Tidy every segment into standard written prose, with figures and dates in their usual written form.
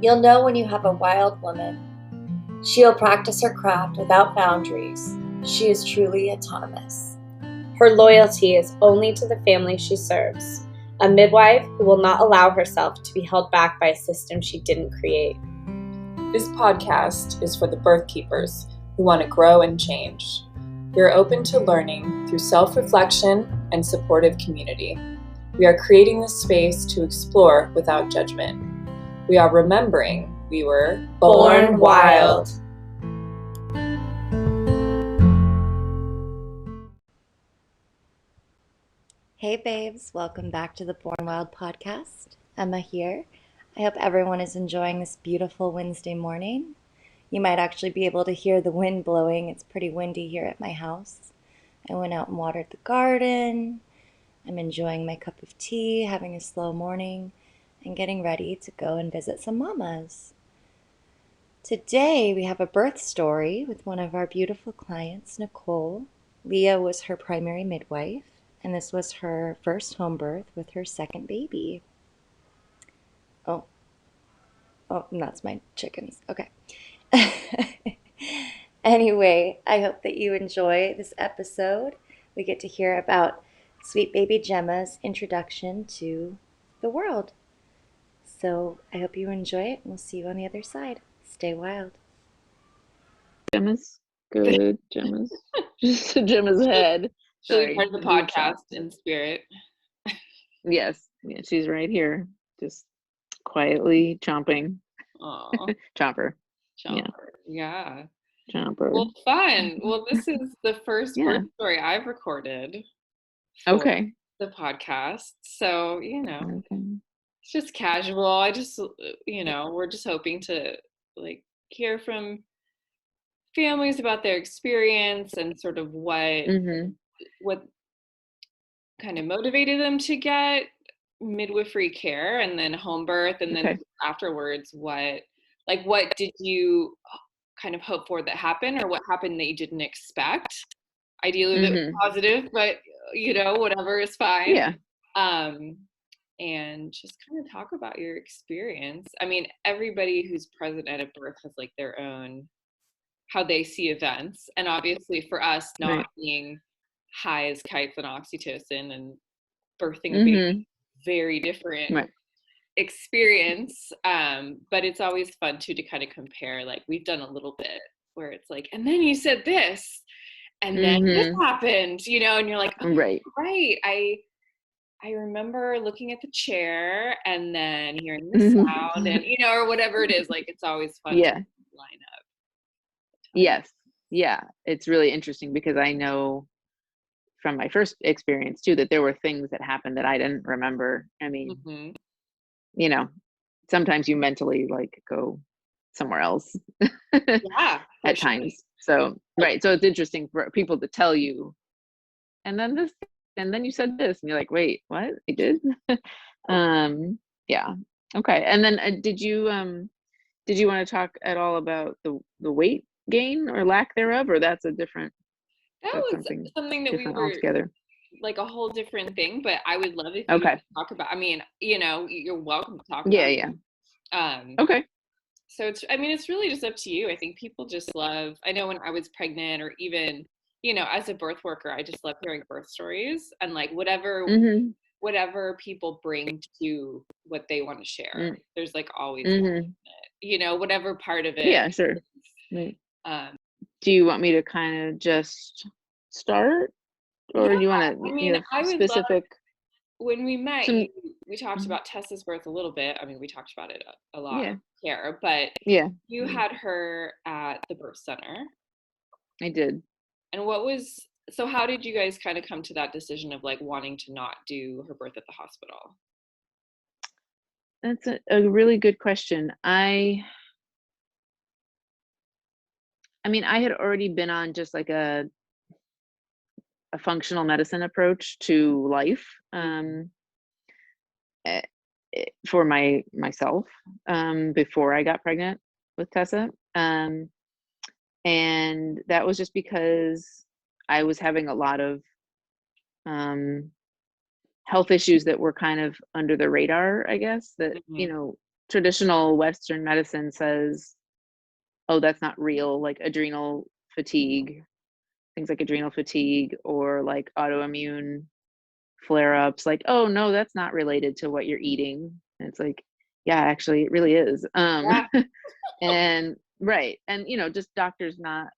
You'll know when you have a wild woman. She'll practice her craft without boundaries. She is truly autonomous. Her loyalty is only to the family she serves, a midwife who will not allow herself to be held back by a system she didn't create. This podcast is for the birth keepers who want to grow and change. We are open to learning through self-reflection and supportive community. We are creating this space to explore without judgment. We are remembering we were Born wild. Hey babes, welcome back to the Born Wild podcast. Emma here. I hope everyone is enjoying this beautiful Wednesday morning. You might actually be able to hear the wind blowing. It's pretty windy here at my house. I went out and watered the garden. I'm enjoying my cup of tea, having a slow morning, and getting ready to go and visit some mamas. Today we have a birth story with one of our beautiful clients, Nicole. Leah was her primary midwife, and this was her first home birth with her second baby. Oh, and that's my chickens. Okay. Anyway, I hope that you enjoy this episode. We get to hear about sweet baby Gemma's introduction to the world. So I hope you enjoy it, and we'll see you on the other side. Stay wild. Gemma's good. Gemma's just Gemma's head. She'll be part of the podcast in spirit. Yes, yeah, she's right here, just quietly chomping. Aw. Chomper. Yeah. Chomper. Well, fun. Well, this is the first birth story I've recorded for the podcast. So, it's just casual. I just, we're just hoping to hear from families about their experience and sort of what kind of motivated them to get midwifery care and then home birth, and then afterwards what did you kind of hope for that happened, or what happened that you didn't expect? Ideally that was positive, but whatever is fine. And just kind of talk about your experience. I mean, everybody who's present at a birth has their own how they see events, and obviously for us not being high as kites on oxytocin and birthing a baby, very different experience, but it's always fun to kind of compare. We've done a little bit where it's and then you said this and then this happened, and you're like, oh, right, I remember looking at the chair and then hearing the sound and or whatever it is. It's always fun to line up. Yes. Yeah, it's really interesting because I know from my first experience too that there were things that happened that I didn't remember. I mean, sometimes you mentally go somewhere else at times. So so it's interesting for people to tell you, and then this, and then you said this, and you're like, wait, what? I did? Okay. And then did you want to talk at all about the weight gain or lack thereof, or that's a different? That was something that we were altogether. A whole different thing, but I would love if you could talk about. I mean, you're welcome to talk about it. Okay. So it's really just up to you. I think people just love. I know when I was pregnant, or even as a birth worker, I just love hearing birth stories and whatever people bring to what they want to share. There's always whatever part of it. Yeah, sure. Do you want me to kind of just start, or do you want to? I would specific. When we met, we talked about Tessa's birth a little bit. I mean, we talked about it a lot here, but you had her at the birth center. I did. And so how did you guys kind of come to that decision of wanting to not do her birth at the hospital? That's a really good question. I had already been on just a functional medicine approach to life for myself before I got pregnant with Tessa. And that was just because I was having a lot of health issues that were kind of under the radar, I guess, that, traditional Western medicine says, oh, that's not real, like adrenal fatigue, things like adrenal fatigue or like autoimmune flare-ups, like, oh no, that's not related to what you're eating. And it's like, yeah, actually it really is. Yeah. And right. And just doctors not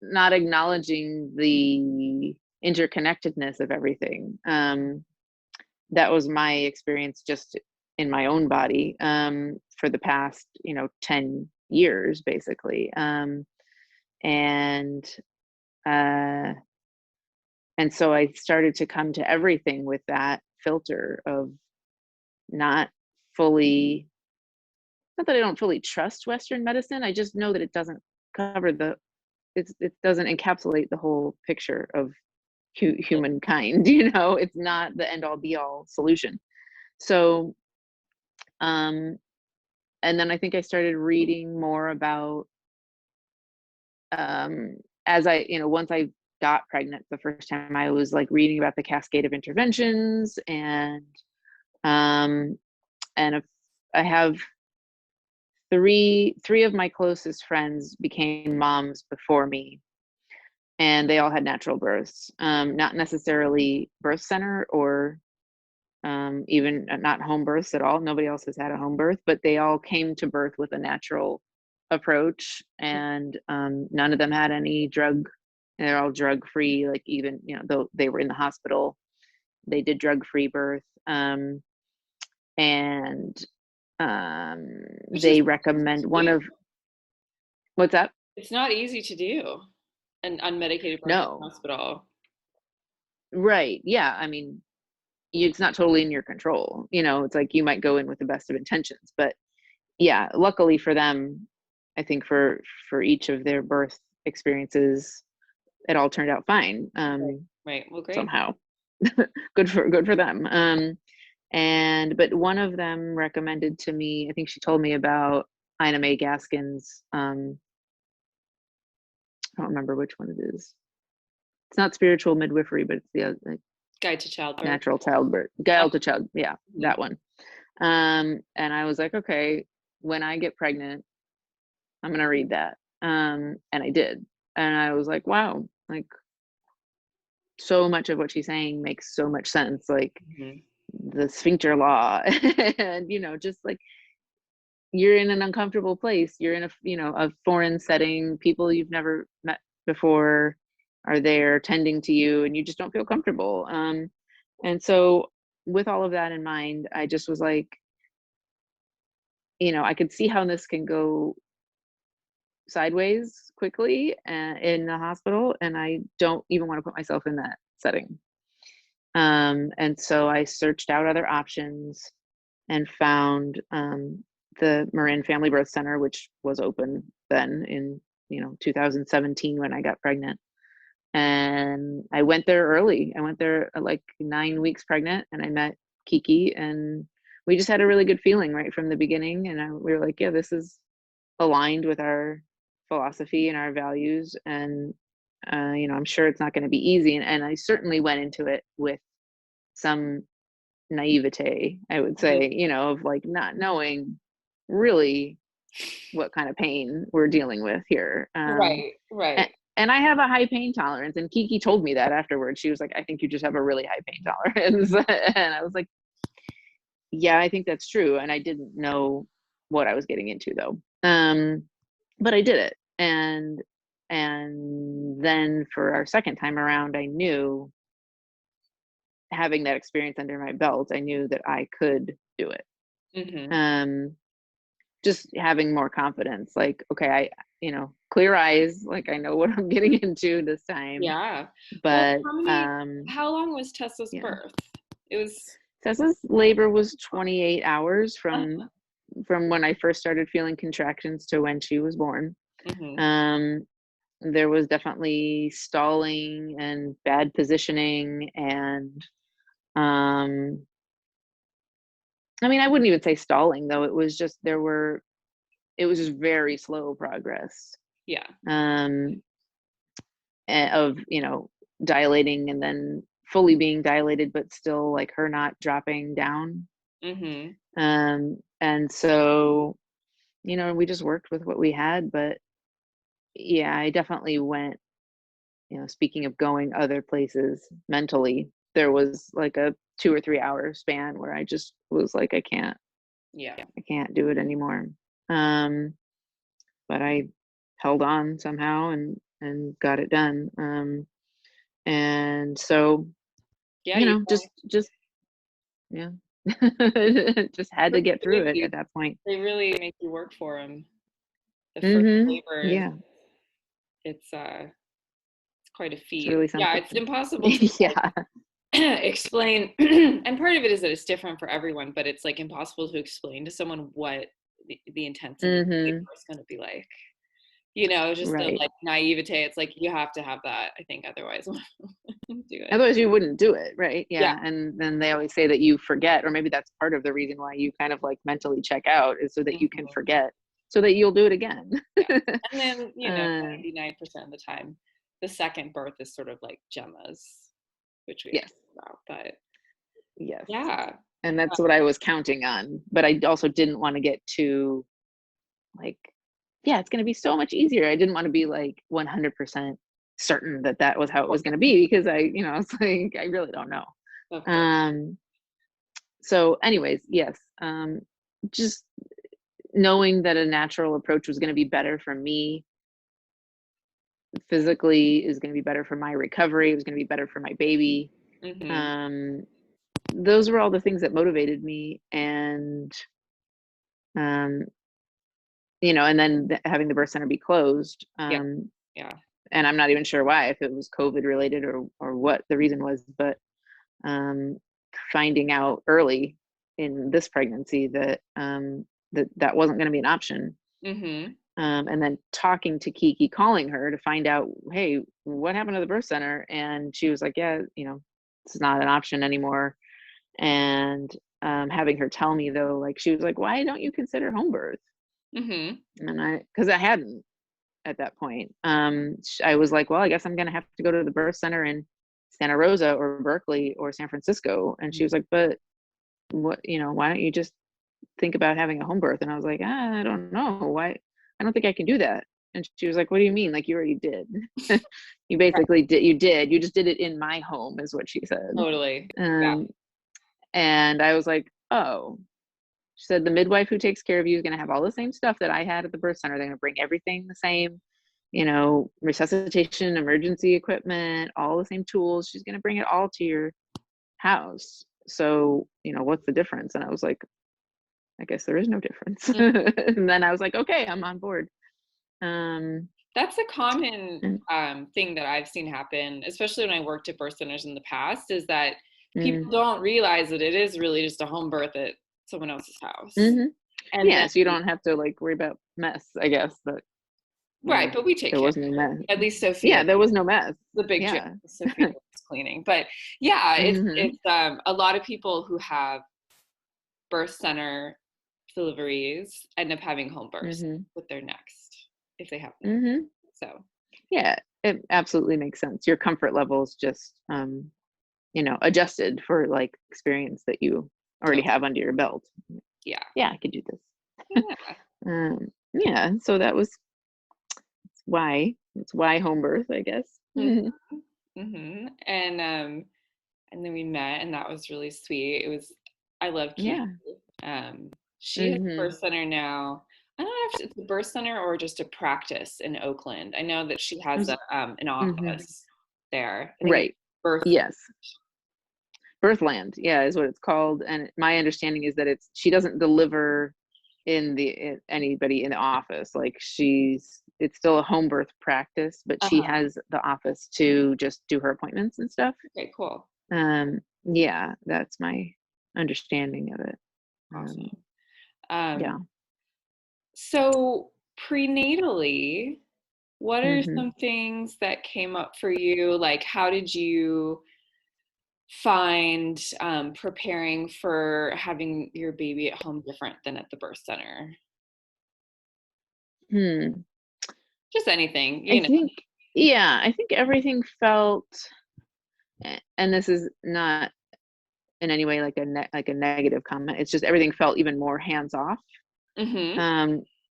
acknowledging the interconnectedness of everything. That was my experience just in my own body for the past 10 years basically. And so I started to come to everything with that filter of not fully, not that I don't fully trust Western medicine, I just know that it doesn't cover it doesn't encapsulate the whole picture of humankind. It's not the end all be all solution. So and then I think I started reading more about as I once I got pregnant the first time, I was like reading about the cascade of interventions, and if I have three of my closest friends became moms before me, and they all had natural births, not necessarily birth center or even not home births at all. Nobody else has had a home birth, but they all came to birth with a natural approach, and none of them had any drug. They're all drug free. Like, even though they were in the hospital, they did drug free birth, and they recommend one of what's that? It's not easy to do an unmedicated birth in the hospital. Right. Yeah. I mean, it's not totally in your control. It's like you might go in with the best of intentions, but yeah, luckily for them, I think for each of their birth experiences, it all turned out fine. Right. Well, great. Somehow. good for them. But one of them recommended to me, I think she told me about Ina May Gaskin's, I don't remember which one it is. It's not spiritual midwifery, but it's the other, like, Guide to Childbirth. Natural Childbirth. Guide to Child. Yeah, that one. And I was like, okay, when I get pregnant, I'm gonna read that. And I did, and I was like, wow, like so much of what she's saying makes so much sense. Like the sphincter law, and just like you're in an uncomfortable place. You're in a foreign setting. People you've never met before are there tending to you, and you just don't feel comfortable. And so with all of that in mind, I just was like, I could see how this can go sideways quickly in the hospital, and I don't even want to put myself in that setting. And so I searched out other options and found the Marin Family Birth Center, which was open then in 2017 when I got pregnant. And I went there early. I went there like 9 weeks pregnant, and I met Kiki, and we just had a really good feeling right from the beginning. And we were like, yeah, this is aligned with our philosophy and our values. And I'm sure it's not going to be easy. And I certainly went into it with some naivete, I would say, of like not knowing really what kind of pain we're dealing with here. Right. And I have a high pain tolerance, and Kiki told me that afterwards. She was like, I think you just have a really high pain tolerance. And I was like, yeah, I think that's true. And I didn't know what I was getting into though. But I did it. And then for our second time around, I knew, having that experience under my belt, I knew that I could do it. Just having more confidence, like, okay, clear eyes, like I know what I'm getting into this time. Yeah. But how long was Tessa's birth? Tessa's labor was 28 hours from when I first started feeling contractions to when she was born. There was definitely stalling and bad positioning, and I mean, I wouldn't even say stalling though. It was just just very slow progress. Yeah. Of dilating and then fully being dilated, but still like her not dropping down. And so, we just worked with what we had. But yeah, I definitely went, speaking of going other places mentally, there was like a 2 or 3 hour span where I just was like, I can't do it anymore. But I held on somehow and got it done. And so, just yeah, just had to get through it at that point. They really make you work for them. The first labor, yeah, it's quite a feat. It's really something. Yeah, it's impossible to explain. And part of it is that it's different for everyone, but it's like impossible to explain to someone what the intensity of labor is going to be like. Just the like naivete. It's like you have to have that, I think, otherwise do it. Otherwise you wouldn't do it, right? Yeah. And then they always say that you forget, or maybe that's part of the reason why you kind of like mentally check out, is so that you can forget, so that you'll do it again. And then 99% of the time, the second birth is sort of like Gemma's, which we talked about. But yeah, and that's what I was counting on. But I also didn't want to get too like, it's going to be so much easier. I didn't want to be like 100% certain that was how it was going to be, because it's like, I really don't know. So anyways, yes. Just knowing that a natural approach was going to be better for me physically, is going to be better for my recovery, it was going to be better for my baby. Those were all the things that motivated me. And and then having the birth center be closed. And I'm not even sure why, if it was COVID related or what the reason was, but finding out early in this pregnancy that that wasn't going to be an option. And then talking to Kiki, calling her to find out, hey, what happened to the birth center? And she was like, yeah, it's not an option anymore. And having her tell me, though, like, she was like, why don't you consider home birth? And because I hadn't at that point. I was like, well, I guess I'm going to have to go to the birth center in Santa Rosa or Berkeley or San Francisco. And she was like, but what, why don't you just think about having a home birth? And I was like, I don't know. Why? I don't think I can do that. And she was like, what do you mean? Like, you already did. You basically did. You just did it in my home, is what she said. Totally. And I was like, oh. She said, the midwife who takes care of you is going to have all the same stuff that I had at the birth center. They're going to bring everything the same, resuscitation, emergency equipment, all the same tools. She's going to bring it all to your house. So, what's the difference? And I was like, I guess there is no difference. And then I was like, okay, I'm on board. That's a common thing that I've seen happen, especially when I worked at birth centers in the past, is that people don't realize that it is really just a home birth at someone else's house. And so you don't have to like worry about mess, I guess. But but we take there was no mess. At least Sophia. Yeah, there was no mess. The big gym, Sophia was cleaning. But it's a lot of people who have birth center deliveries end up having home births with their next, if they have them. So yeah, it absolutely makes sense. Your comfort level is just adjusted for like experience that you already have under your belt. I could do this. So that was why home birth, I guess. And then we met, and that was really sweet. I love Kiki. She has a birth center now. I don't know if it's a birth center or just a practice in Oakland. I know that she has an office there. Right. Birthland, is what it's called. And my understanding is that she doesn't deliver anybody in the office. Like it's still a home birth practice, but she has the office to just do her appointments and stuff. Okay, cool. That's my understanding of it. Awesome. So prenatally, what are some things that came up for you? Like, how did you find preparing for having your baby at home different than at the birth center? Just anything, I think everything felt, and this is not in any way like a negative comment. It's just everything felt even more hands off.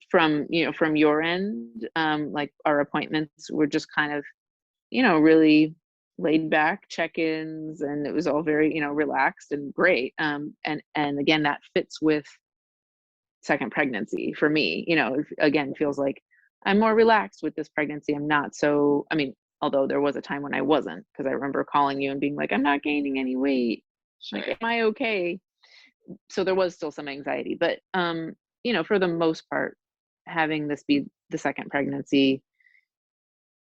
From from your end. Like our appointments were just kind of really laid back check-ins, and it was all very relaxed and great. And again, that fits with second pregnancy for me. Again, feels like I'm more relaxed with this pregnancy. I'm not so, I mean, although there was a time when I wasn't, because I remember calling you and being like, I'm not gaining any weight. Sure. Like, am I okay? So there was still some anxiety, but for the most part, having this be the second pregnancy,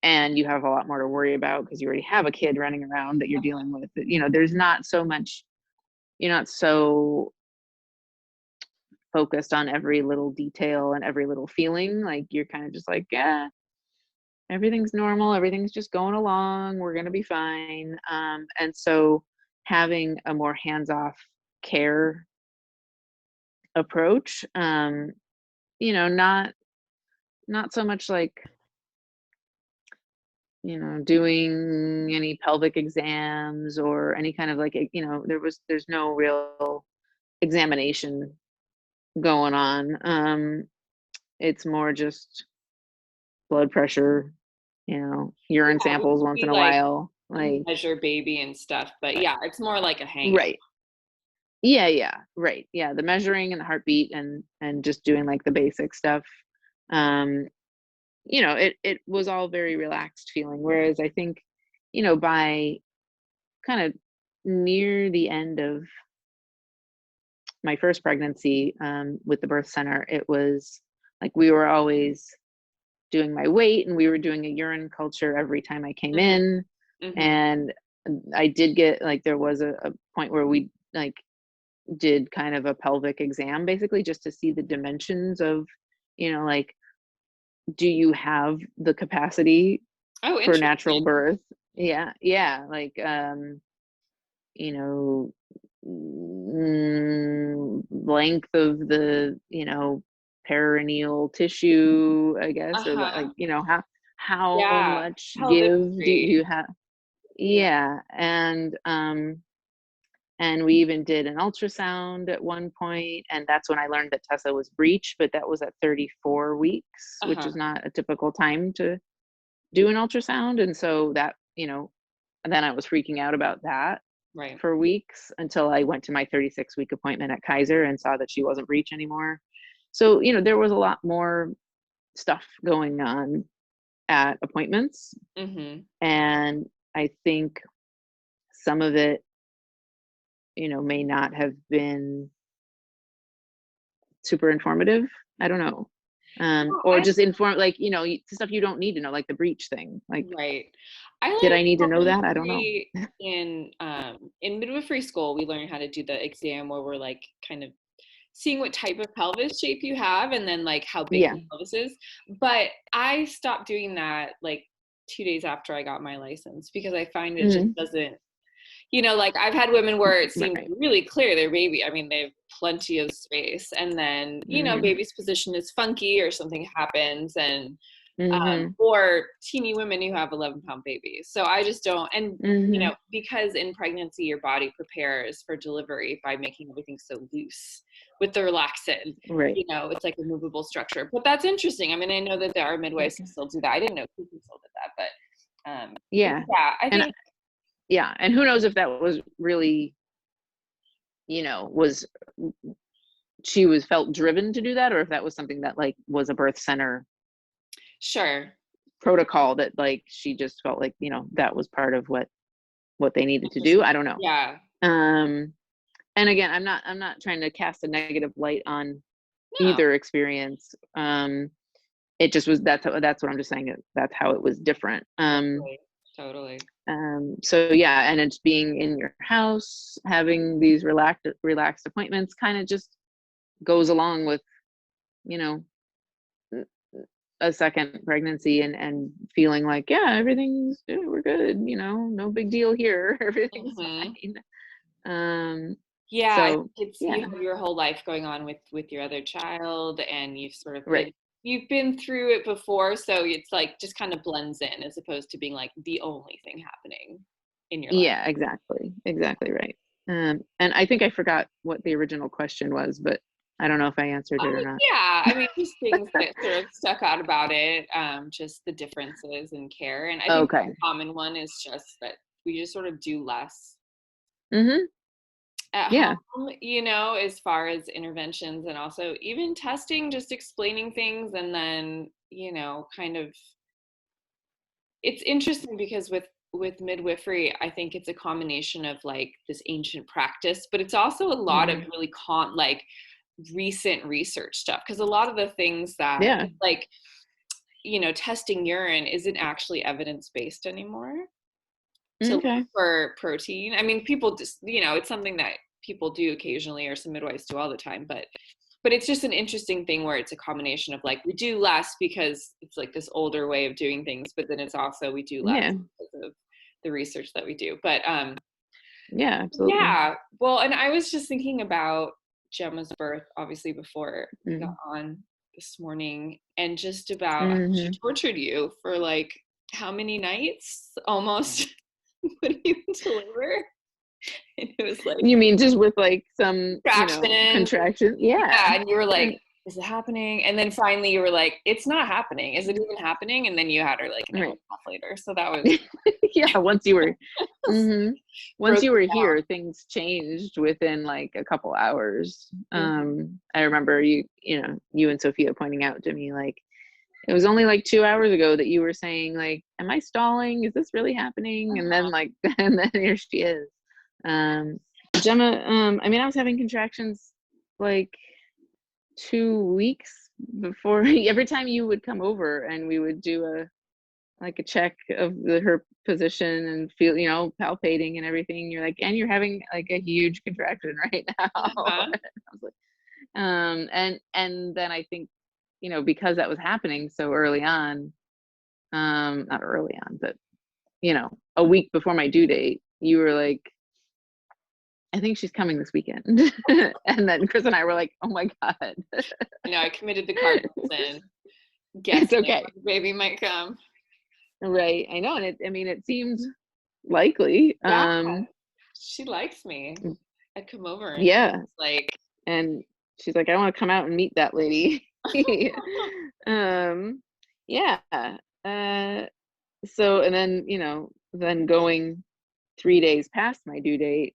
and you have a lot more to worry about because you already have a kid running around that you're dealing with. There's not so much, you're not so focused on every little detail and every little feeling. Like, you're kind of just like, yeah, everything's normal, everything's just going along, we're gonna be fine. And so having a more hands-off care approach, not so much like doing any pelvic exams or any kind of like there's no real examination going on. It's more just blood pressure, urine samples once in a while, like measure baby and stuff, but yeah, it's more like a hang. Right. Yeah, right. Yeah, the measuring and the heartbeat and just doing like the basic stuff. It was all very relaxed feeling. Whereas I think, by kind of near the end of my first pregnancy, with the birth center, it was like we were always doing my weight, and we were doing a urine culture every time I came in. And I did get like, there was a point where we like did kind of a pelvic exam, basically just to see the dimensions of, like, do you have the capacity for natural birth? Yeah. Like, length of the, perineal tissue, I guess, or like, how much give do you have? Yeah. And we even did an ultrasound at one point, and that's when I learned that Tessa was breech, but that was at 34 weeks, which is not a typical time to do an ultrasound. And so that, and then I was freaking out about that for weeks until I went to my 36-week appointment at Kaiser and saw that she wasn't breech anymore. So, there was a lot more stuff going on at appointments. And I think some of it, may not have been super informative. I don't know. Or just inform, like, stuff you don't need to know, like the breech thing. Like, did I need to know that? I don't know. In midwifery school, we learn how to do the exam where we're like kind of seeing what type of pelvis shape you have, and then like how big the pelvis is. But I stopped doing that like 2 days after I got my license, because I find it just doesn't, like I've had women where it seems really clear their baby, I mean, they have plenty of space, and then, baby's position is funky or something happens, and or teeny women who have 11-pound babies. So I just don't, and because in pregnancy your body prepares for delivery by making everything so loose with the relaxant, it's like a movable structure. But that's interesting. I mean, I know that there are midwives who still do that. I didn't know who still did that, but I think. Yeah, and who knows if that was really, she was felt driven to do that, or if that was something that like was a birth center protocol that like she just felt like, that was part of what they needed to do. I don't know. And again, I'm not trying to cast a negative light on either experience. It just was, that's what I'm just saying, that's how it was different. Totally. So yeah, and it's being in your house, having these relaxed appointments kind of just goes along with, a second pregnancy and feeling like, yeah, everything's, we're good, no big deal here. Everything's fine. Yeah, so, I think it's you have your whole life going on with your other child, and you've sort of you've been through it before, so it's like just kind of blends in, as opposed to being like the only thing happening in your life. Yeah, exactly right. And I think I forgot what the original question was, but I don't know if I answered it or not. Yeah, I mean, just things that sort of stuck out about it, just the differences in care. And I think the common one is just that we just sort of do less at home, you know, as far as interventions, and also even testing, just explaining things. And then, you know, kind of, it's interesting because with midwifery, I think it's a combination of like this ancient practice, but it's also a lot of really like recent research stuff, because a lot of the things that like, you know, testing urine isn't actually evidence-based anymore to look for protein. I mean, people just, you know, it's something that people do occasionally, or some midwives do all the time, but it's just an interesting thing where it's a combination of like, we do less because it's like this older way of doing things, but then it's also we do less because of the research that we do. But yeah, absolutely. Yeah, well, and I was just thinking about Gemma's birth, obviously, before we got on this morning, and just about how she tortured you for like how many nights almost putting you into labor. And it was like, you mean just with like some contraction? Yeah, and you were like, is it happening? And then finally you were like, it's not happening. Is it even happening? And then you had her like an hour and a half later. So that was yeah, once you were once you were here, things changed within like a couple hours. I remember you and Sophia pointing out to me like, it was only like 2 hours ago that you were saying like, am I stalling? Is this really happening? And then like, and then here she is. Gemma, I mean, I was having contractions like 2 weeks before. Every time you would come over and we would do a check of her position and feel, you know, palpating and everything, you're like, and you're having like a huge contraction right now. I was like, and then I think, you know, because that was happening so early on, not early on, but you know, a week before my due date, you were like, I think she's coming this weekend. And then Chris and I were like, oh my God. No, I committed the cardinals and guessed it's okay. The baby might come. Right. I know. And it seems likely. Yeah. She likes me. I'd come over and like, and she's like, I want to come out and meet that lady. Yeah. So, and then, you know, then going 3 days past my due date,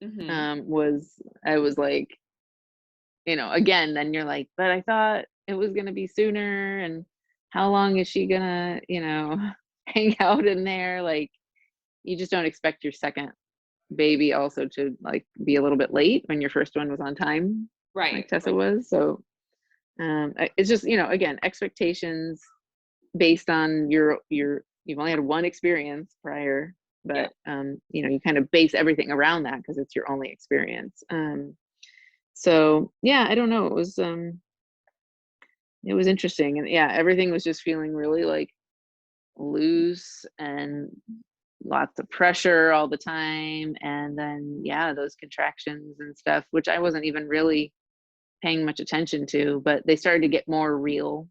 I was like, you know, again, then you're like, but I thought it was going to be sooner. And how long is she gonna, you know, hang out in there? Like, you just don't expect your second baby also to like be a little bit late when your first one was on time, right? Like Tessa was. So it's just, you know, again, expectations based on you've only had one experience prior, but you know, you kind of base everything around that because it's your only experience. So yeah, I don't know, it was interesting. And yeah, everything was just feeling really like loose and lots of pressure all the time. And then yeah, those contractions and stuff, which I wasn't even really paying much attention to, but they started to get more real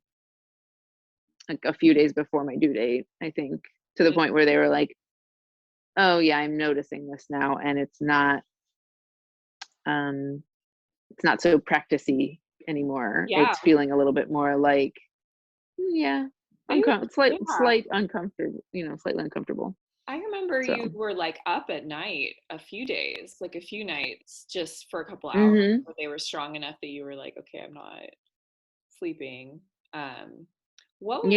like a few days before my due date, I think, to the point where they were like, oh yeah, I'm noticing this now, and it's not so practicey anymore. It's feeling a little bit more like slight uncomfortable, you know, slightly uncomfortable. I remember you were like up at night a few days, like a few nights, just for a couple hours, but they were strong enough that you were like, okay, I'm not sleeping. What was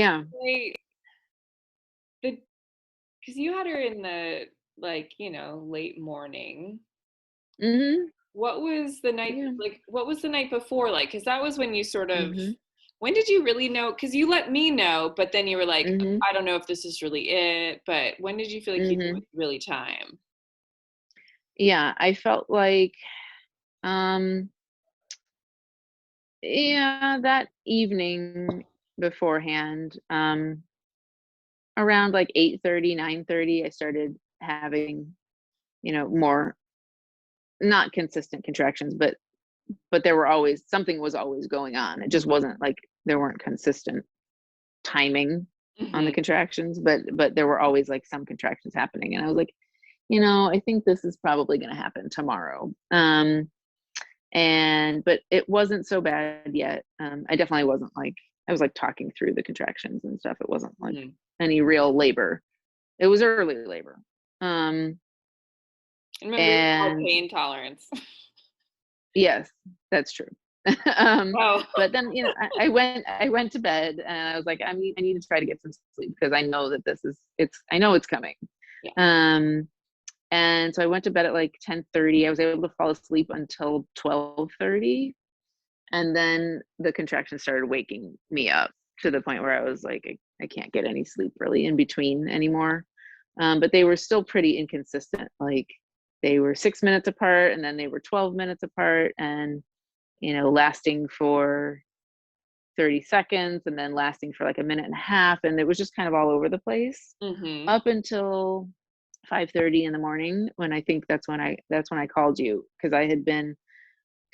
because you had her in the like, you know, late morning. What was the night like? What was the night before like? Because that was when you sort of. When did you really know? Because you let me know, but then you were like, I don't know if this is really it. But when did you feel like you knew it was really time? Yeah, I felt like, that evening beforehand, around like 8:30, 9:30, I started having, you know, more not consistent contractions, but there were always, something was always going on. It just wasn't like there weren't consistent timing on the contractions, but there were always like some contractions happening. And I was like, I think this is probably going to happen tomorrow. But it wasn't so bad yet. I definitely wasn't like, I was like talking through the contractions and stuff. It wasn't like any real labor. It was early labor. Remember, and pain tolerance. Yes, that's true. But then, I went to bed and I was like, I need to try to get some sleep because I know that I know it's coming. Yeah. And so I went to bed at like 10:30. I was able to fall asleep until 12:30. And then the contractions started waking me up to the point where I was like, I can't get any sleep really in between anymore. But they were still pretty inconsistent. Like they were 6 minutes apart and then they were 12 minutes apart and, lasting for 30 seconds and then lasting for like a minute and a half. And it was just kind of all over the place up until 5:30 in the morning when I think that's when I called you because I had been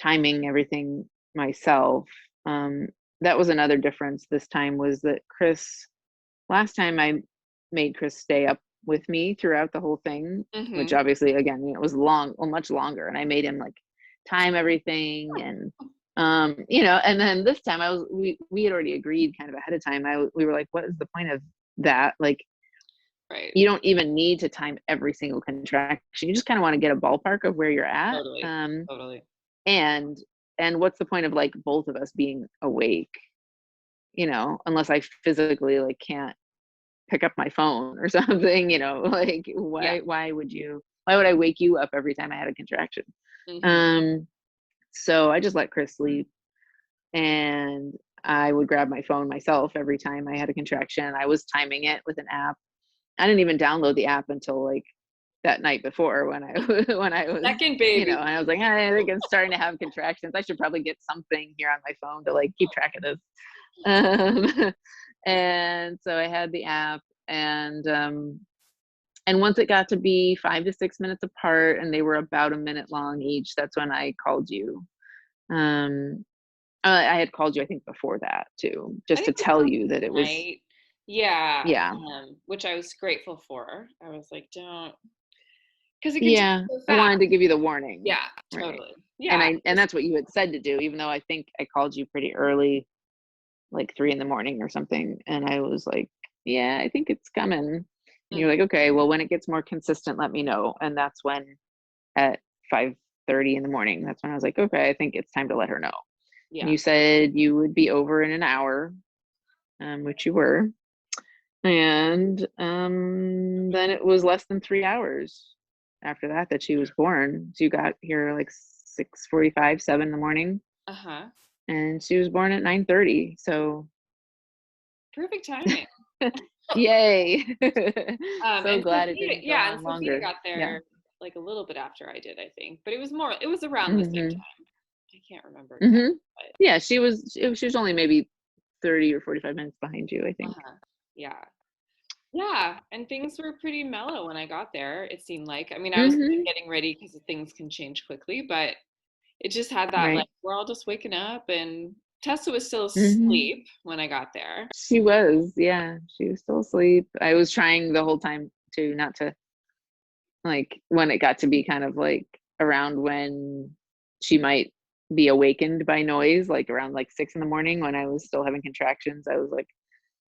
timing everything myself. That was another difference this time was that last time I made Chris stay up with me throughout the whole thing, which obviously again, it was much longer and I made him like time everything and and then this time we had already agreed kind of ahead of time. We were like, what is the point of that? Like, right. You don't even need to time every single contraction. You just kind of want to get a ballpark of where you're at. Totally. And what's the point of like both of us being awake, unless I physically like can't pick up my phone or something, like why would I wake you up every time I had a contraction? So I just let Chris sleep and I would grab my phone myself every time I had a contraction. I was timing it with an app. I didn't even download the app until like that night before when I was second baby. And I was like, I think I'm starting to have contractions. I should probably get something here on my phone to like keep track of this. And so I had the app and once it got to be 5 to 6 minutes apart and they were about a minute long each, that's when I called you. I had called you, I think, before that too, just to tell you that it was. Yeah. Which I was grateful for. I was like, don't, because it can so I wanted to give you the warning. Yeah, totally. Right. Yeah, and that's what you had said to do, even though I think I called you pretty early, like 3 a.m. or something, and I was like, yeah, I think it's coming. And you're like, okay, well, when it gets more consistent, let me know. And that's when at 5:30 in the morning, that's when I was like, okay, I think it's time to let her know. Yeah. And you said you would be over in an hour, which you were. And then it was less than 3 hours after that she was born. So you got here like 6:45, 7 in the morning. And she was born at 9:30. So perfect timing. Yay. So glad it didn't go on longer. Sophia got there like a little bit after I did, I think, but it was around the same time. I can't remember. Yeah, she was only maybe 30 or 45 minutes behind you, I think. Yeah, and things were pretty mellow when I got there, it seemed like. I mean, I was getting ready because things can change quickly, but it just had that like we're all just waking up, and Tessa was still asleep when I got there. She was, she was still asleep. I was trying the whole time to not to, like, when it got to be kind of like around when she might be awakened by noise, like around like 6 in the morning when I was still having contractions, I was like,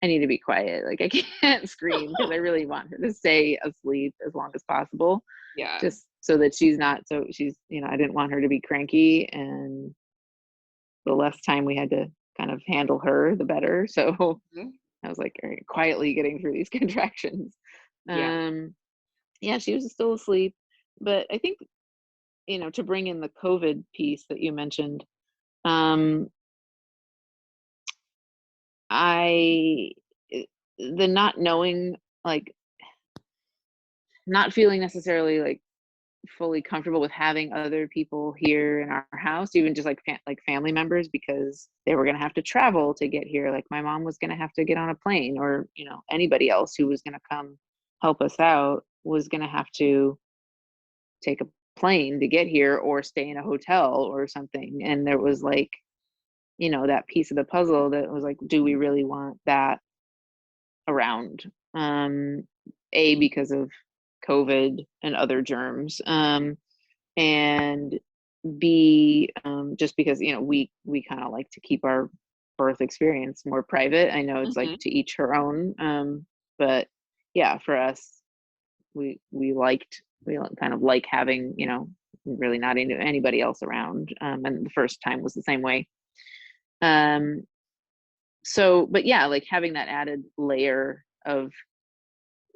I need to be quiet. Like I can't scream because I really want her to stay asleep as long as possible. Yeah. Just so that she's, I didn't want her to be cranky, and the less time we had to kind of handle her, the better. So I was like, all right, quietly getting through these contractions. She was still asleep, but I think, to bring in the COVID piece that you mentioned, the not knowing, like not feeling necessarily like fully comfortable with having other people here in our house, even just like family members, because they were going to have to travel to get here. Like my mom was going to have to get on a plane, or anybody else who was going to come help us out was going to have to take a plane to get here or stay in a hotel or something. And there was like, that piece of the puzzle that was like, do we really want that around? Because of COVID and other germs. And B, just because, you know, we kind of like to keep our birth experience more private. I know it's like to each her own. But yeah, for us, we kind of like having, you know, really not anybody else around. And the first time was the same way. So, but yeah, like having that added layer of,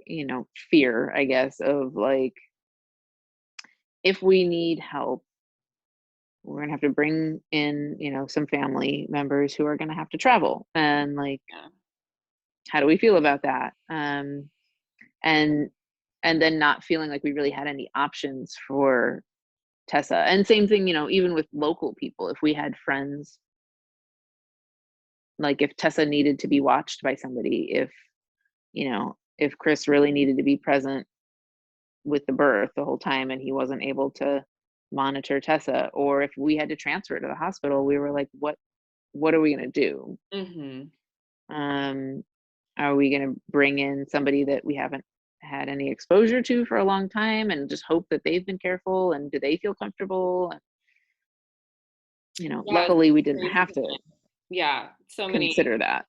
you know, fear, I guess, of like, if we need help, we're gonna have to bring in, you know, some family members who are gonna have to travel, and like, how do we feel about that? And then not feeling like we really had any options for Tessa. And same thing, you know, even with local people, if we had friends, like if Tessa needed to be watched by somebody, if, you know, if Chris really needed to be present with the birth the whole time and he wasn't able to monitor Tessa, or if we had to transfer to the hospital, we were like, what are we going to do? Are we going to bring in somebody that we haven't had any exposure to for a long time and just hope that they've been careful, and do they feel comfortable? And, you know, luckily we didn't have to so consider many that.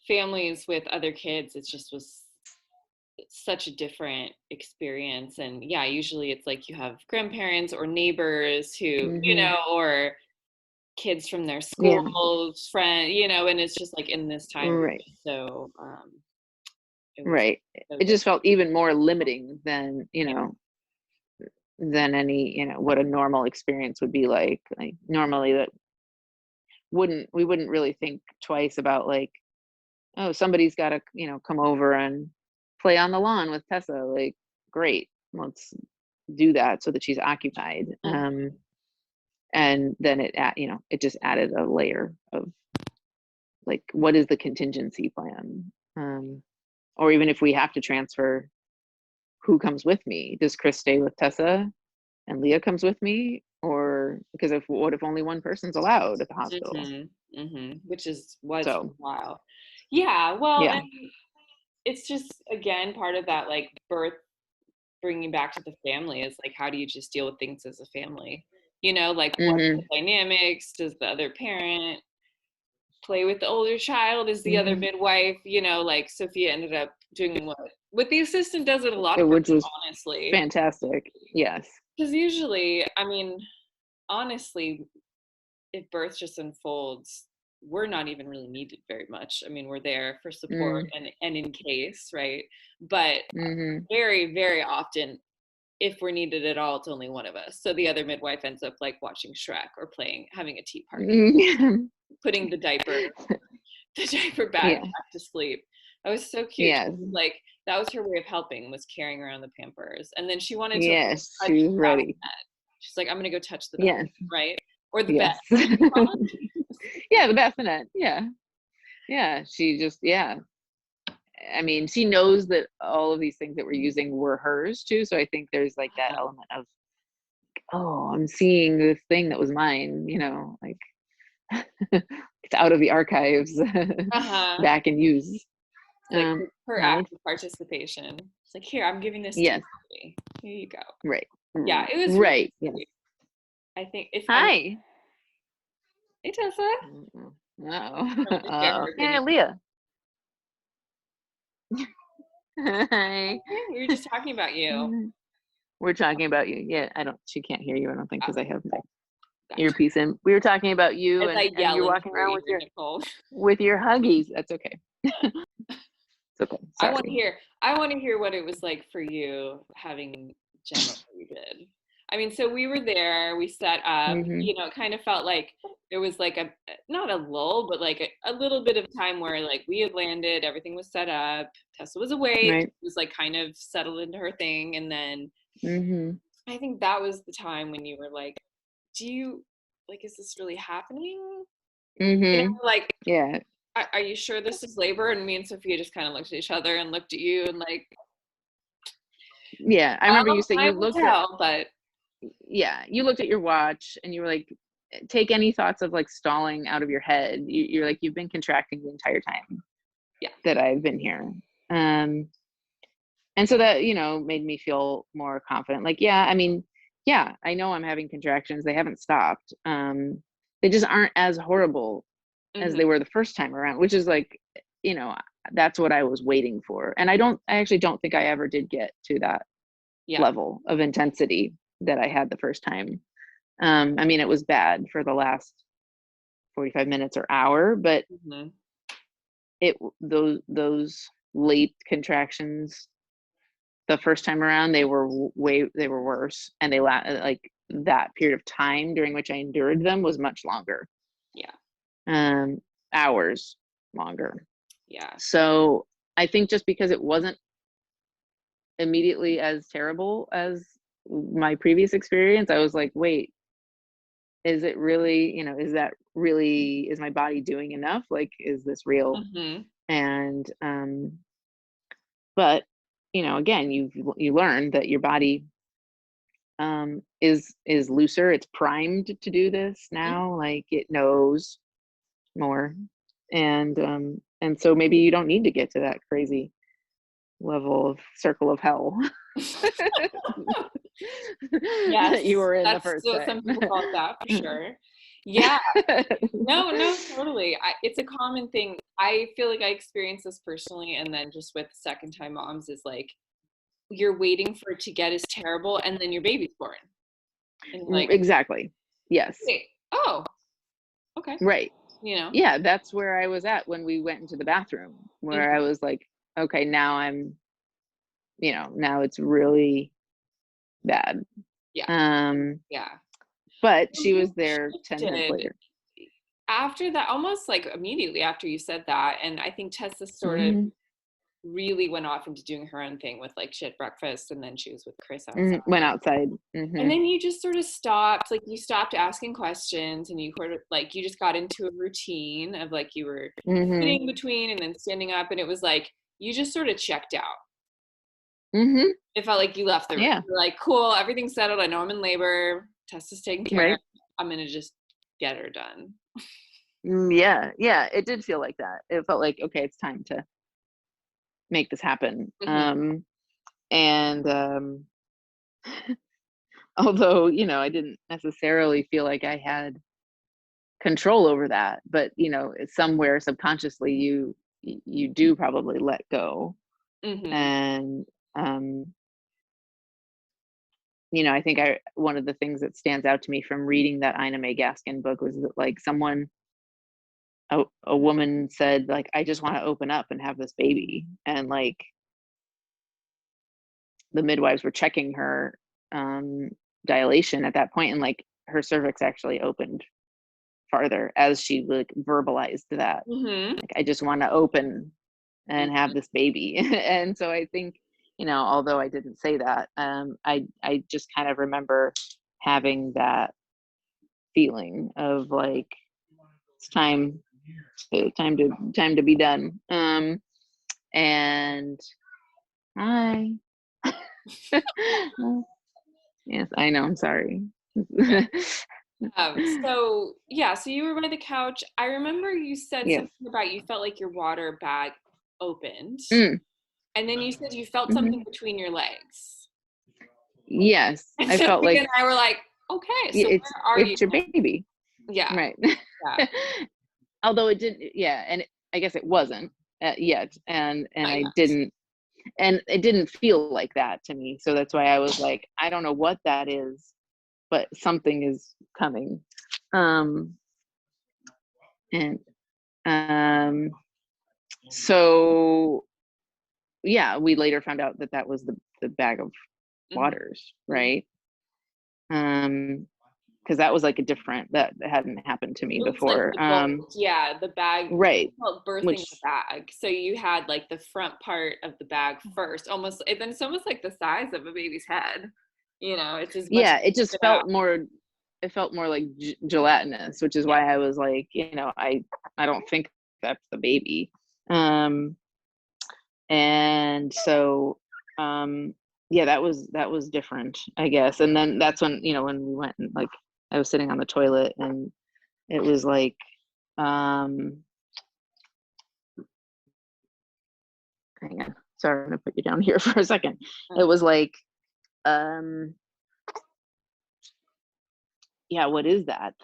Families with other kids, it just was such a different experience. And yeah, usually it's like you have grandparents or neighbors who, you know, or kids from their schools, friend, you know, and it's just like in this time, right? So it just felt even more limiting than, you know, than any, you know, what a normal experience would be like normally that we wouldn't really think twice about like, oh, somebody's got to, you know, come over and play on the lawn with Tessa. Like, great, let's do that so that she's occupied. And then it, you know, it just added a layer of like, what is the contingency plan? Or even if we have to transfer, who comes with me? Does Chris stay with Tessa and Leah comes with me? Or because what if only one person's allowed at the hospital? Which is so, wow. Yeah, well, and it's just, again, part of that, like, birth bringing back to the family is like, how do you just deal with things as a family? You know, like, what are the dynamics? Does the other parent play with the older child? Is the other midwife, you know, like Sophia ended up doing what the assistant does it a lot of, which was honestly fantastic. Yes. Because usually, I mean, honestly, if birth just unfolds, we're not even really needed very much. I mean, we're there for support and in case, right? But very, very often, if we're needed at all, it's only one of us. So the other midwife ends up like watching Shrek or having a tea party, putting the diaper back to sleep. That was so cute. Yes. Like, that was her way of helping, was carrying around the Pampers. And then she wanted to. Yes, she was ready. She's like, I'm going to go touch the bassinet, right? Or the bed. Yeah, the bassinet. Yeah. She just, I mean, she knows that all of these things that we're using were hers too. So I think there's like that element of, oh, I'm seeing this thing that was mine, you know, like it's out of the archives, back in use. Like her active participation. It's like, here, I'm giving this to you. Here you go. Right. Yeah, it was right. Really I think if Hi. Hey, Tessa. Hey, Leah. Hi. We were just talking about you. We're talking about you. Yeah, she can't hear you, I don't think, because I have my earpiece in. We were talking about you, and you're walking around with your huggies. That's okay. It's okay. Sorry. I want to hear what it was like for you having Gemma that you did. I mean, so we were there, we set up, you know, it kind of felt like there was like not a lull, but like a little bit of time where like we had landed, everything was set up, Tessa was awake, right. was like kind of settled into her thing. And then I think that was the time when you were like, is this really happening? You know, like, yeah. Are you sure this is labor? And me and Sophia just kind of looked at each other and looked at you and like, yeah, I remember you said you looked you looked at your watch and you were like, take any thoughts of like stalling out of your head. You're like, you've been contracting the entire time that I've been here. And And so that, you know, made me feel more confident. Like, yeah, I mean, yeah, I know I'm having contractions. They haven't stopped. They just aren't as horrible as they were the first time around, which is like, you know, that's what I was waiting for. And I actually don't think I ever did get to that level of intensity that I had the first time. I mean, it was bad for the last 45 minutes or hour, but those late contractions the first time around, they were worse, and they like that period of time during which I endured them was much longer. Hours longer. So I think just because it wasn't immediately as terrible as my previous experience, I was like, wait, is it really, you know, is my body doing enough? Like, is this real? And but you know, again, you learn that your body is looser. It's primed to do this now. Like, it knows more, and so maybe you don't need to get to that crazy level of circle of hell. Yes, you were in the first time. Some people call it that, for sure. Yeah. No, totally. It's a common thing. I feel like I experienced this personally, and then just with second time moms is like, you're waiting for it to get as terrible, and then your baby's born. And like, exactly. Yes. Wait, oh, okay. Right. You know? Yeah, that's where I was at when we went into the bathroom, where I was like, okay, now I'm, you know, now it's really bad. Yeah. But she was there 10 minutes later. After that, almost like immediately after you said that, and I think Tessa sort of really went off into doing her own thing with like shit breakfast, and then she was with Chris outside. Went outside. And then you just sort of stopped, like you stopped asking questions, and you sort of like, you just got into a routine of like, you were sitting between and then standing up, and it was like, you just sort of checked out. It felt like you left the room. You're like, cool, everything's settled. I know I'm in labor. Tessa's taken care of. I'm going to just get her done. Yeah, it did feel like that. It felt like, okay, it's time to make this happen. And although, you know, I didn't necessarily feel like I had control over that, but you know, somewhere subconsciously you do probably let go. And you know, I think one of the things that stands out to me from reading that Ina May Gaskin book was that like a woman said, like, I just want to open up and have this baby, and like the midwives were checking her dilation at that point, and like her cervix actually opened farther as she like verbalized that, like, I just want to open and have this baby. And so I think, you know, although I didn't say that, I just kind of remember having that feeling of like, it's time to be done. And hi. Yes, I know, I'm sorry. So you were by the couch. I remember you said something about you felt like your water bag opened, and then you said you felt something between your legs. Yes, and I so felt like, and I were like, okay, so it's your baby. Yeah, right. Although it didn't, and I guess it wasn't yet, and I didn't, and it didn't feel like that to me. So that's why I was like, I don't know what that is, but something is coming. So we later found out that was the bag of waters, right? Because that was like that hadn't happened to me before. Like the bag, right? Birthing the bag. So you had like the front part of the bag first, almost, and then it's almost like the size of a baby's head. You know, it's as much. It just felt more. It felt more like gelatinous, which is why I was like, you know, I don't think that's the baby. And so that was different, I guess. And then that's when, you know, when we went and like I was sitting on the toilet, and it was like hang on. sorry, I'm gonna put you down here for a second. It was like, yeah, what is that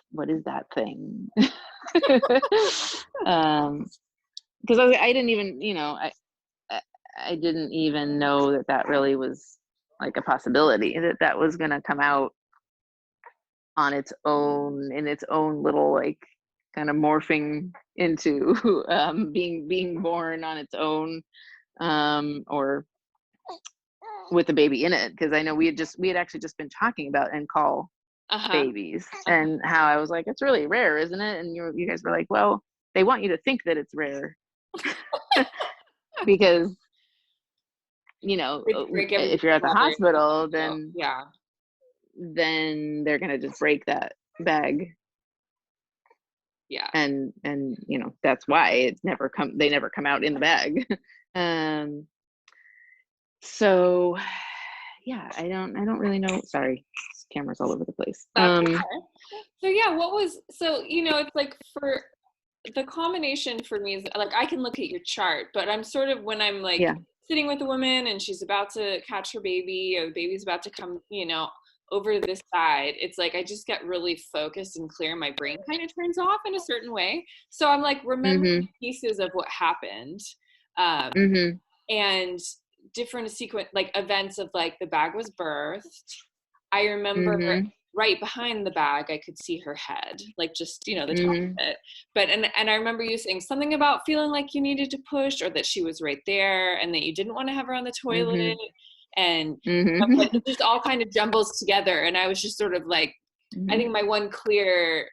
thing? Because I didn't even, I didn't even know that really was like a possibility, that was gonna come out on its own, in its own little, like, kind of morphing into being born on its own, or with the baby in it. Because I know we had actually just been talking about in-call babies, and how I was like, it's really rare, isn't it? And you guys were like, well, they want you to think that it's rare. Because if you're at the hospital, then they're gonna just break that bag. Yeah. And that's why they never come out in the bag. So yeah, I don't really know. Sorry, camera's all over the place. Okay. So yeah, it's like, for the combination for me is like, I can look at your chart, but I'm sort of, when I'm like sitting with a woman and she's about to catch her baby, or the baby's about to come, over this side, it's like I just get really focused and clear. My brain kind of turns off in a certain way. So I'm like remembering pieces of what happened, and different like events of, like, the bag was birthed. I remember right behind the bag, I could see her head, like, just, the top of it. But, and I remember you saying something about feeling like you needed to push, or that she was right there, and that you didn't want to have her on the toilet. And but it just all kind of jumbles together. And I was just sort of like, I think my one clear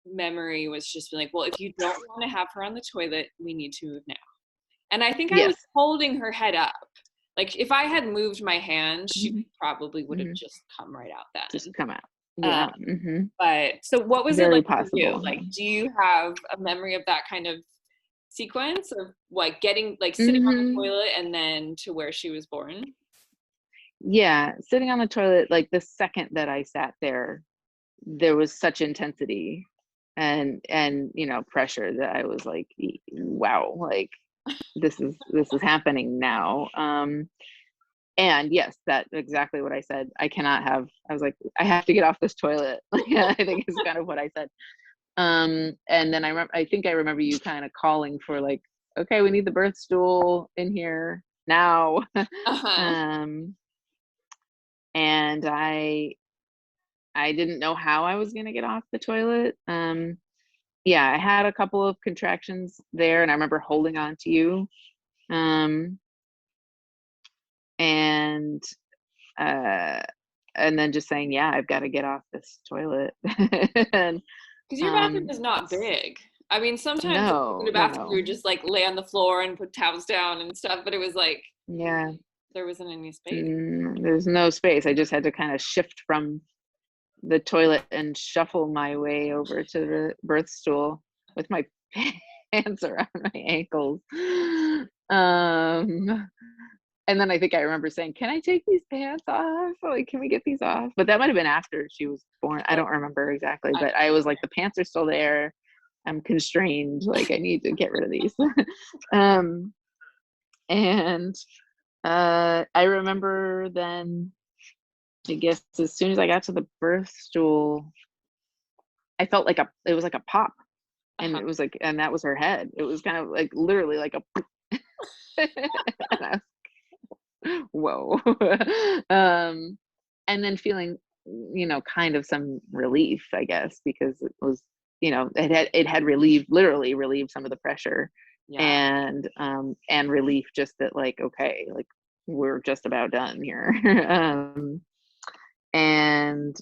memory was just being like, well, if you don't want to have her on the toilet, we need to move now. And I think I was holding her head up. Like, if I had moved my hand, she probably would have just come right out then. Just come out. Yeah. But so what was Very it like possible. for you? Like, do you have a memory of that kind of sequence of, like, getting, like, sitting on the toilet and then to where she was born? Yeah, sitting on the toilet, like, the second that I sat there was such intensity and pressure, that I was like, wow, like, this is happening now. And yes, that's exactly what I said. I was like, I have to get off this toilet. I think is kind of what I said. And then I think I remember you kind of calling for, like, okay, we need the birth stool in here now. And I didn't know how I was going to get off the toilet. Yeah, I had a couple of contractions there, and I remember holding on to you. And then just saying, yeah, I've got to get off this toilet. Because your bathroom is not big. I mean, sometimes in the bathroom you would just, like, lay on the floor and put towels down and stuff, but it was like, there wasn't any space. There's no space. I just had to kind of shift from the toilet and shuffle my way over to the birth stool with my pants around my ankles. And then I think I remember saying, can I take these pants off? Like, can we get these off? But that might have been after she was born. I don't remember exactly, but I was like, the pants are still there. I'm constrained. Like, I need to get rid of these. And I remember then, I guess, as soon as I got to the birth stool, I felt like it was like a pop. And it was like, and that was her head. It was kind of like, literally like a whoa. And then feeling, kind of some relief, I guess, because it was, it had literally relieved some of the pressure. And relief, just that, like, okay, like, we're just about done here. And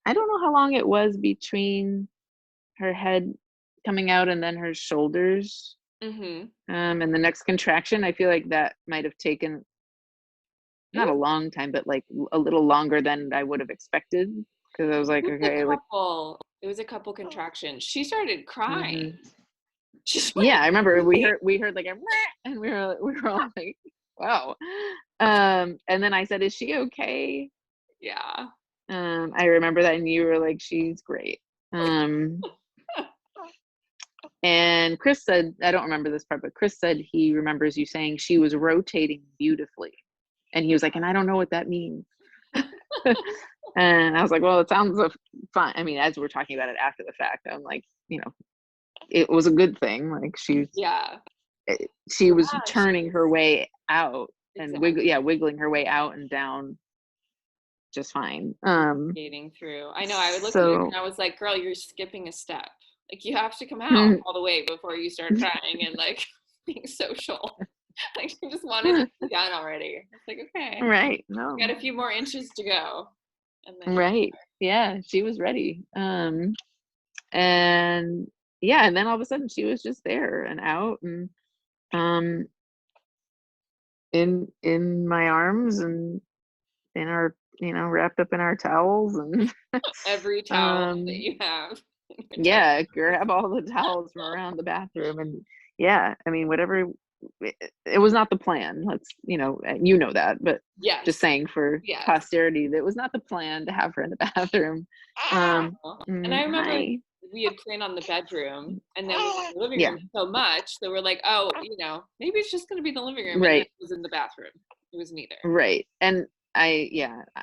I don't know how long it was between her head coming out and then her shoulders. And the next contraction, I feel like that might have taken not a long time, but like a little longer than I would have expected, because I was like, okay, it was a couple contractions. She started crying. Yeah, I remember we heard like a and we were all like, wow. And then I said, is she okay? Yeah. I remember that, and you were like, she's great. And Chris said, I don't remember this part, but Chris said he remembers you saying she was rotating beautifully. And he was like, and I don't know what that means. And I was like, well, it sounds fun. I mean, as we're talking about it after the fact, I'm like, it was a good thing. Like she was turning her way out and wiggling her way out and down just fine. Skating through. I know. I would look at her and I was like, girl, you're skipping a step. Like you have to come out all the way before you start crying and like being social. Like she just wanted to be done already. It's like, okay, right. No, got a few more inches to go. And then right. Yeah, she was ready. And yeah, and then all of a sudden she was just there and out and in my arms and in our, wrapped up in our towels and every towel that you have. Yeah, grab all the towels from around the bathroom and yeah, I mean, whatever. It was not the plan. Let's, that, but just saying for posterity, that was not the plan to have her in the bathroom. And I remember we had planned on the bedroom, and then the living room so much that we're like, oh, maybe it's just going to be the living room. Right. And it was in the bathroom. It was neither. Right. And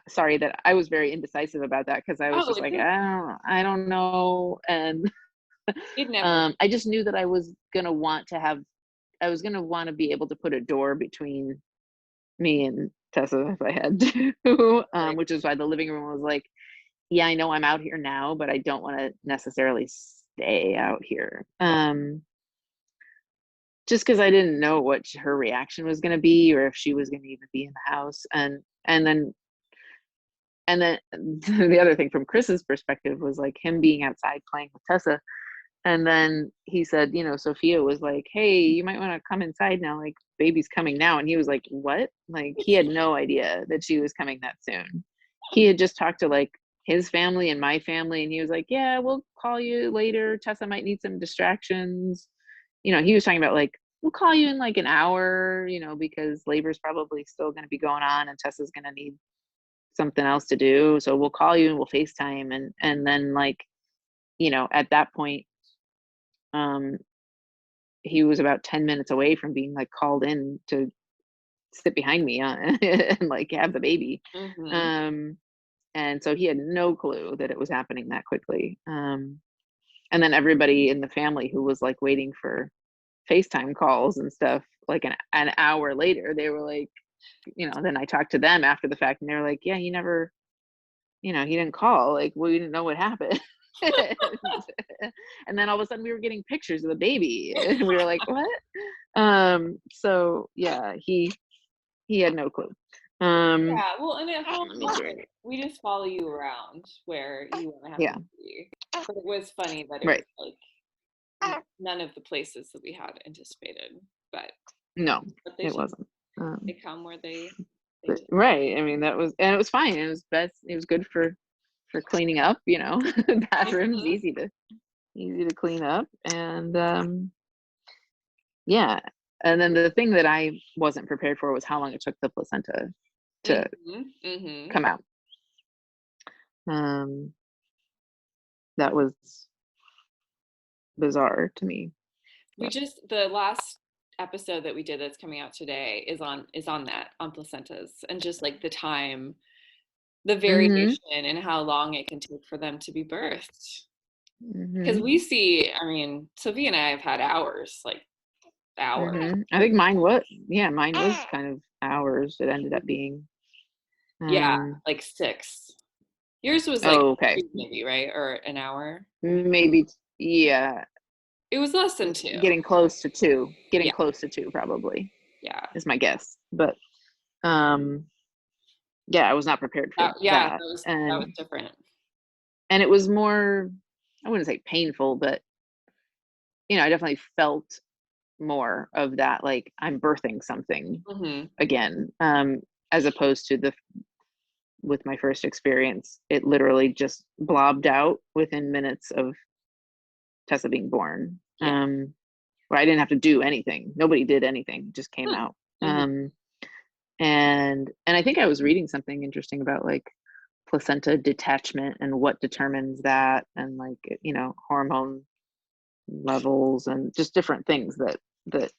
sorry that I was very indecisive about that because I was just like, I don't know. And I just knew that I was going to want to be able to put a door between me and Tessa if I had to, which is why the living room was like, yeah, I know I'm out here now, but I don't want to necessarily stay out here. Just because I didn't know what her reaction was going to be, or if she was going to even be in the house. And then the other thing from Chris's perspective was like him being outside playing with Tessa. And then he said, Sophia was like, hey, you might want to come inside now. Like baby's coming now. And he was like, what? Like he had no idea that she was coming that soon. He had just talked to like his family and my family. And he was like, yeah, we'll call you later. Tessa might need some distractions. He was talking about like, we'll call you in like an hour, because labor's probably still going to be going on and Tessa's going to need something else to do. So we'll call you and we'll FaceTime. And then like, at that point, he was about 10 minutes away from being like called in to sit behind me and like have the baby. And so he had no clue that it was happening that quickly. And then everybody in the family who was like waiting for FaceTime calls and stuff, like an hour later, they were like, then I talked to them after the fact and they're like, yeah, he never, he didn't call. Like, we didn't know what happened. And then all of a sudden we were getting pictures of the baby and we were like, what? So yeah, he had no clue. Well, and it happened, we just follow you around where you want to have to be. But it was funny that it was like none of the places that we had anticipated, but no, it wasn't. They come where they right. I mean, and it was fine. It was best. It was good for cleaning up. Bathrooms easy to clean up, and yeah. And then the thing that I wasn't prepared for was how long it took the placenta to come out. That was bizarre to me. The last episode that we did that's coming out today is on placentas and just like the time, the variation and how long it can take for them to be birthed. Because we see, I mean, Sophia and I have had hours. I think mine was kind of hours. It ended up being like 6. Yours was like 2 maybe, right? Or an hour? Maybe, yeah. It was less than 2. Getting close to 2. Close to 2 probably. Yeah. Is my guess. But I was not prepared for that. That was different. And it was more, I wouldn't say painful, but I definitely felt more of that, like I'm birthing something again, as opposed to with my first experience, it literally just blobbed out within minutes of Tessa being born, where I didn't have to do anything. Nobody did anything, it just came out. And I think I was reading something interesting about like placenta detachment and what determines that, and like hormone levels and just different things that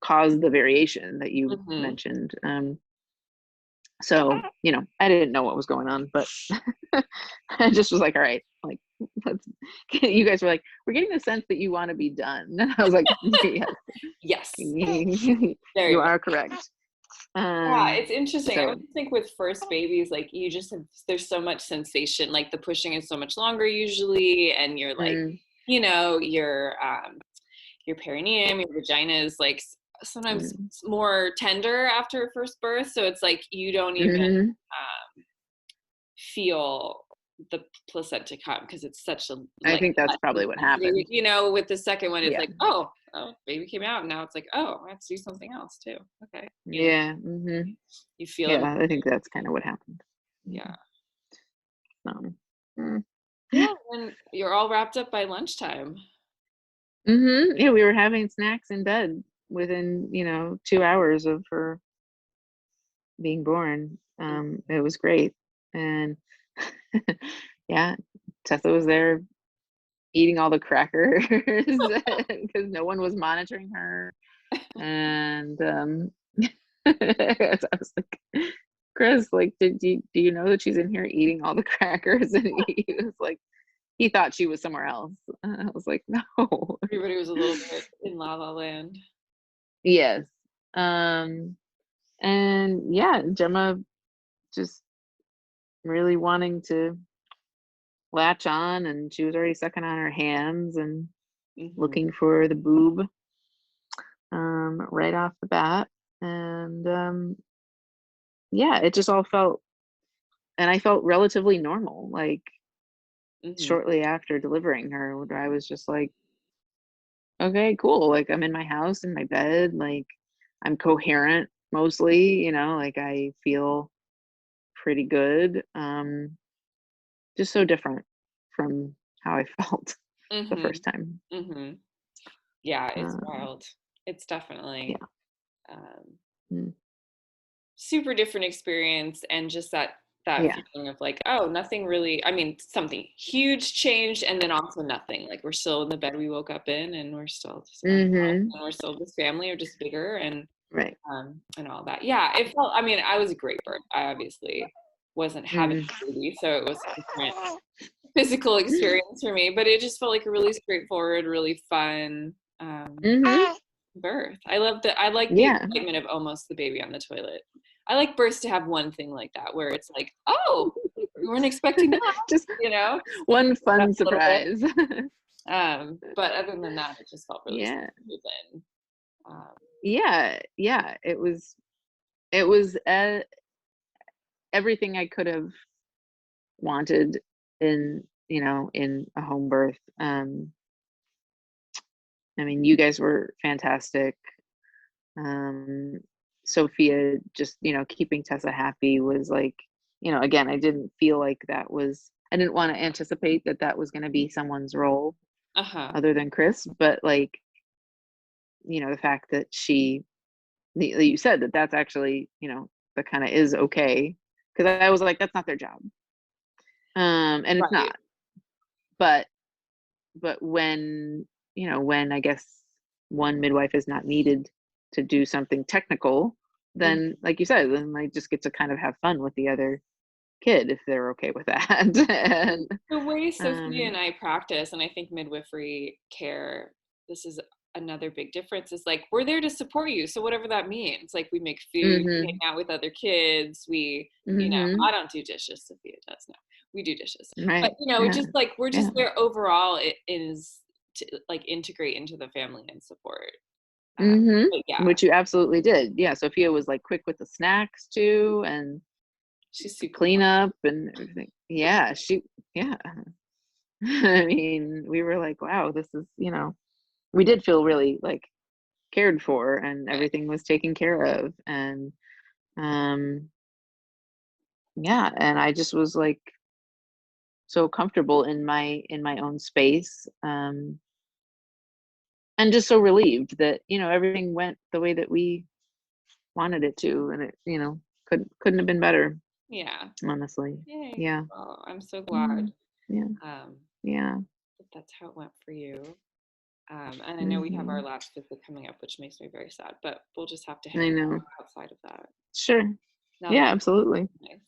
caused the variation that you mentioned. So, you know, I didn't know what was going on, but I just was like, all right, like, you guys were like, we're getting the sense that you want to be done. And I was like, yes, you are correct. Yeah, it's interesting. I just think with first babies, like you just have, there's so much sensation, like the pushing is so much longer usually. And you're like, you know, your perineum, your vagina is like sometimes more tender after first birth. So it's like, you don't even feel the placenta come because it's such a, I think that's probably what happened. You know, with the second one, it's like, oh, baby came out, and now it's like, oh, I have to do something else too. Okay. You know? You feel it. I think that's kind of what happened. Yeah. So, yeah, and you're all wrapped up by lunchtime. Yeah, we were having snacks in bed within, you know, 2 hours of her being born. It was great. And yeah, Tessa was there eating all the crackers because no one was monitoring her. And I was like, Chris, like, do you know that she's in here eating all the crackers? And he was like, he thought she was somewhere else. I was like, no. Everybody was a little bit in La La Land. Yes. And yeah, Gemma just really wanting to latch on, and she was already sucking on her hands and looking for the boob right off the bat. And yeah, it just all felt, and I felt relatively normal, like shortly after delivering her, where I was just like, okay, cool, like I'm in my house, in my bed, like I'm coherent mostly, you know, like I feel pretty good. Just so different from how I felt the first time. Yeah, it's wild. It's definitely super different experience, and just that feeling of like, oh, nothing really, I mean, something huge changed, and then also nothing. Like we're still in the bed we woke up in, and we're still this and we're still this family, or just bigger, and and all that. Yeah, it felt, I mean, I was a great birth. I obviously wasn't having a baby, so it was a different physical experience for me, but it just felt like a really straightforward, really fun birth. I love that. I like the excitement of almost the baby on the toilet. I like births to have one thing like that, where it's like, oh, we weren't expecting that, just, you know, one fun surprise. But other than that, it just felt really smooth. And it was everything I could have wanted in, you know, in a home birth. I mean, you guys were fantastic. Sophia, just, you know, keeping Tessa happy was like, you know, again, I didn't feel like I didn't want to anticipate that was going to be someone's role other than Chris, but like, you know, the fact that you said that's actually, you know, that kind of is okay, because I was like, that's not their job. And it's not, but when, you know, when I guess one midwife is not needed to do something technical, then like you said, then I just get to kind of have fun with the other kid if they're okay with that. And the way Sophia and I practice, and I think midwifery care, this is another big difference, is like, we're there to support you. So whatever that means, like we make food, we hang out with other kids, we, you know, I don't do dishes, Sophia does. No, we do dishes. But, you know, just like, we're just there overall. It is to like integrate into the family and support. Which you absolutely did. Yeah, Sophia was like quick with the snacks too, and she's super clean up and everything. Yeah. I mean, we were like, wow, this is, you know, we did feel really like cared for, and everything was taken care of. And yeah, and I just was like so comfortable in my own space, and just so relieved that, you know, everything went the way that we wanted it to, and it, you know, couldn't have been better. Honestly. Yay. Yeah. Well, I'm so glad. Yeah. That's how it went for you. And I know we have our last visit coming up, which makes me very sad, but we'll just have to hang out outside of that. Sure. Yeah, absolutely. Nice.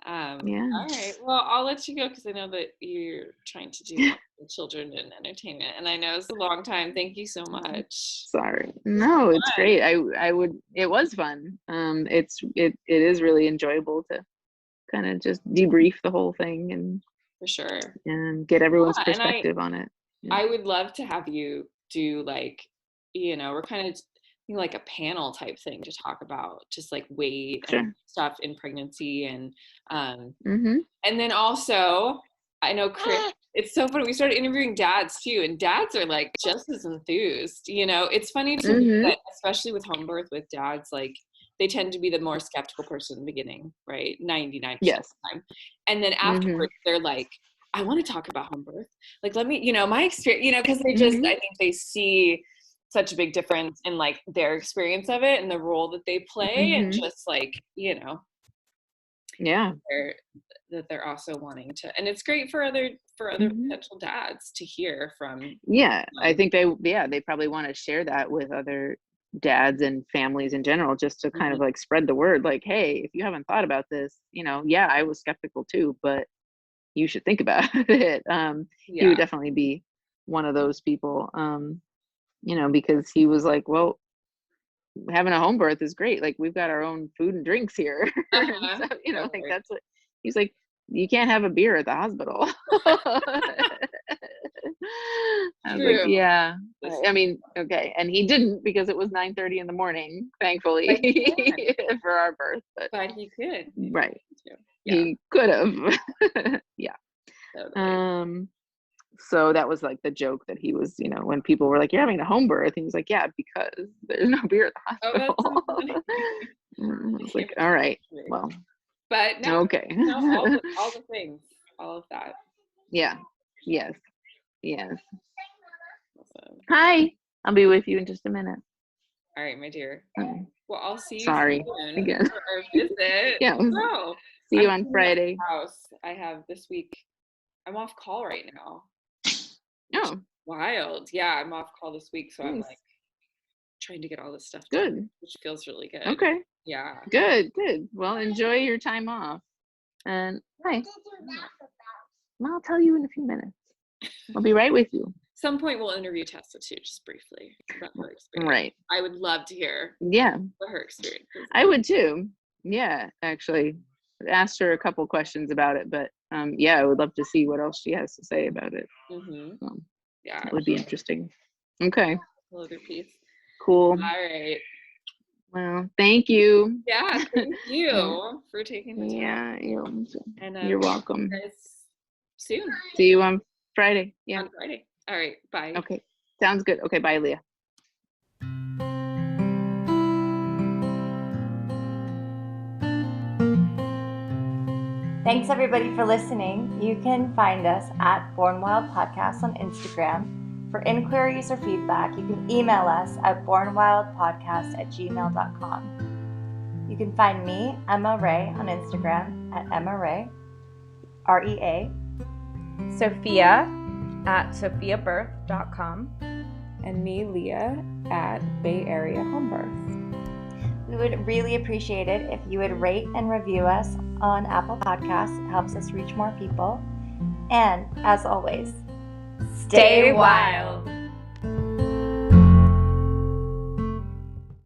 Yeah. All right. Well, I'll let you go because I know that you're trying to do children and entertainment, and I know it's a long time. Thank you so much. Sorry. No, it's great. It was fun. It is really enjoyable to kind of just debrief the whole thing and for sure and get everyone's perspective on it. Yeah. I would love to have you do we're kind of like a panel type thing to talk about just like weight and stuff in pregnancy and then also I know Chris, it's so funny, we started interviewing dads too, and dads are like just as enthused. It's funny to me that especially with home birth with dads, like they tend to be the more skeptical person in the beginning, right? 99% of the time, and then afterwards they're like, I want to talk about home birth, like let me my experience, because they just I think they see such a big difference in like their experience of it and the role that they play and just like they're also wanting to, and it's great for other potential dads to hear from. I think they probably want to share that with other dads and families in general, just to kind of like spread the word, like, hey, if you haven't thought about this, I was skeptical too, but you should think about it. He would definitely be one of those people, because he was like, well, having a home birth is great. Like we've got our own food and drinks here. So, like that's what he's like, you can't have a beer at the hospital. I was like, yeah. I mean, okay. And he didn't, because it was 9:30 in the morning, thankfully, for our birth. But he could. Right. Yeah. He could have. Yeah. Totally. So that was like the joke that he was, when people were like, you're having a home birth, he was like, yeah, because there's no beer at the hospital. Oh, that's so funny. I was like, all right, well, but no, okay. All the things, all of that. Yeah. Yes. Awesome. Hi, I'll be with you in just a minute. All right, my dear. Well, I'll see you soon again for our visit. Yeah. See you on Friday. House. I have this week. I'm off call right now. Oh, wild. Yeah, I'm off call this week, so I'm like trying to get all this stuff done, which feels really good. Okay. Yeah. Good. Well, enjoy your time off. And hi. Well, I'll tell you in a few minutes. I'll be right with you. Some point we'll interview Tessa too, just briefly about her experience. Right. I would love to hear. What her experience is. I would too. Yeah, actually. Asked her a couple questions about it, but I would love to see what else she has to say about it. It would be interesting. Okay. Another piece. Cool. All right. Well, thank you. Yeah, thank you for taking the time. Yeah, you're welcome. Soon. See you on Friday. Yeah. On Friday. All right. Bye. Okay. Sounds good. Okay. Bye, Leah. Thanks everybody for listening. You can find us at Born Wild Podcast on Instagram. For inquiries or feedback, you can email us at bornwildpodcast@gmail.com. You can find me, Emma Ray, on Instagram at Emma Ray, REA. Sophia at sophiabirth.com. And me, Leah, at Bay Area Home Birth. We would really appreciate it if you would rate and review us on Apple Podcasts. It helps us reach more people. And as always, stay wild.